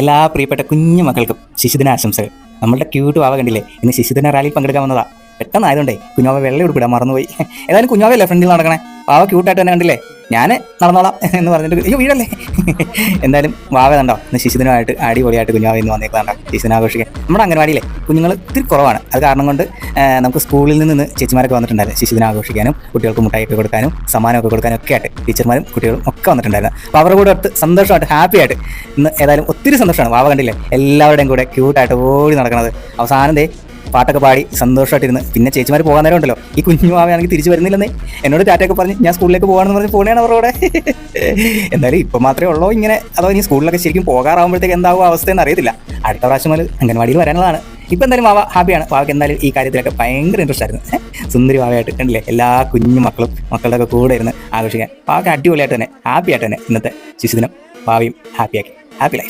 എല്ലാ പ്രിയപ്പെട്ട കുഞ്ഞു മക്കൾക്കും ശിശുദിന ആശംസകൾ. നമ്മളുടെ ക്യൂട്ട് വാവ കണ്ടില്ലേ, ഇന്ന് ശിശുദിന റാലിയിൽ പങ്കെടുക്കാൻ വന്നതാ. പെട്ടെന്നായതുകൊണ്ടേ കുഞ്ഞാവ വെള്ളം എടുക്കിടാൻ മറന്നുപോയി. ഏതായാലും കുഞ്ഞാവല്ലേ ഫ്രണ്ടിൽ നടക്കണേ, വാവ ക്യൂട്ടായിട്ട് തന്നെ കണ്ടില്ലേ. ഞാൻ നടന്നോളാം എന്ന് പറഞ്ഞിട്ട് അയ്യോ വീടല്ലേ. എന്തായാലും വാവ കണ്ടോ ഇന്ന് ശിശുദിനമായിട്ട് അടിപൊളിയായിട്ട് കുഞ്ഞാവ ഇന്ന് വന്നേക്കാണ്ടോ ശിശുദിനം ആഘോഷിക്കാൻ. നമ്മുടെ അംഗൻവാടിയിലെ കുഞ്ഞുങ്ങൾ ഇത്തിരി കുറവാണ്. അത് കാരണം കൊണ്ട് നമുക്ക് സ്കൂളിൽ നിന്ന് ചേച്ചിമാരൊക്കെ വന്നിട്ടുണ്ടായിരുന്നു ശിശുദിനം ആഘോഷിക്കാനും കുട്ടികൾക്ക് മുട്ടായിയൊക്കെ കൊടുക്കാനും സമ്മാനമൊക്കെ കൊടുക്കാനും ഒക്കെ ആയിട്ട് ടീച്ചർമാരും കുട്ടികളും ഒക്കെ വന്നിട്ടുണ്ടായിരുന്നു. അപ്പോൾ അവരുടെ കൂടെ ഒത്ത് സന്തോഷമായിട്ട് ഹാപ്പി ആയിട്ട് ഇന്ന് ഏതായാലും ഒത്തിരി സന്തോഷമാണ്. വാവ കണ്ടില്ലേ എല്ലാവരുടെയും കൂടെ ക്യൂട്ടായിട്ട് ഓടി നടക്കുന്നത്. അവസാനം ദേ പാട്ടൊക്കെ പാടി സന്തോഷമായിട്ടിരുന്ന് പിന്നെ ചേച്ചിമാർ പോകാൻ നേരം ഉണ്ടല്ലോ, ഈ കുഞ്ഞു മാവയാണെങ്കിൽ തിരിച്ചു വരുന്നില്ലെന്നേ എന്നോട് ടാറ്റയൊക്കെ പറഞ്ഞ് ഞാൻ സ്കൂളിലേക്ക് പോകാമെന്ന് പറഞ്ഞ് പോകണേണ് അവരുടെ. എന്തായാലും ഇപ്പം മാത്രമേ ഉള്ളൂ ഇങ്ങനെ, അതോ ഇനി സ്കൂളിലൊക്കെ ശരിക്കും പോകാറാകുമ്പോഴത്തേക്ക് എന്താവും അവസ്ഥയെന്ന് അറിയത്തില്ല. അടുത്ത പ്രാവശ്യം മുതൽ അംഗൻവാടിയിൽ വരാനുള്ളതാണ്. ഇപ്പം എന്തായാലും വാവ ഹാപ്പിയാണ്. വാവയ്ക്ക് എന്തായാലും ഈ കാര്യത്തിലൊക്കെ ഭയങ്കര ഇൻട്രസ്റ്റ് ആയിരുന്നു. സുന്ദരി വാവയായിട്ട് കണ്ടില്ലേ എല്ലാ കുഞ്ഞു മക്കളുടെ ഒക്കെ കൂടെ ഇരുന്ന് ആഘോഷിക്കാൻ വാവയ്ക്ക് അടിപൊളിയായിട്ട് തന്നെ ഹാപ്പി ആയിട്ട് തന്നെ ഇന്നത്തെ ശിശുദിനം ഭാവിയും ഹാപ്പിയാക്കി. Happy life.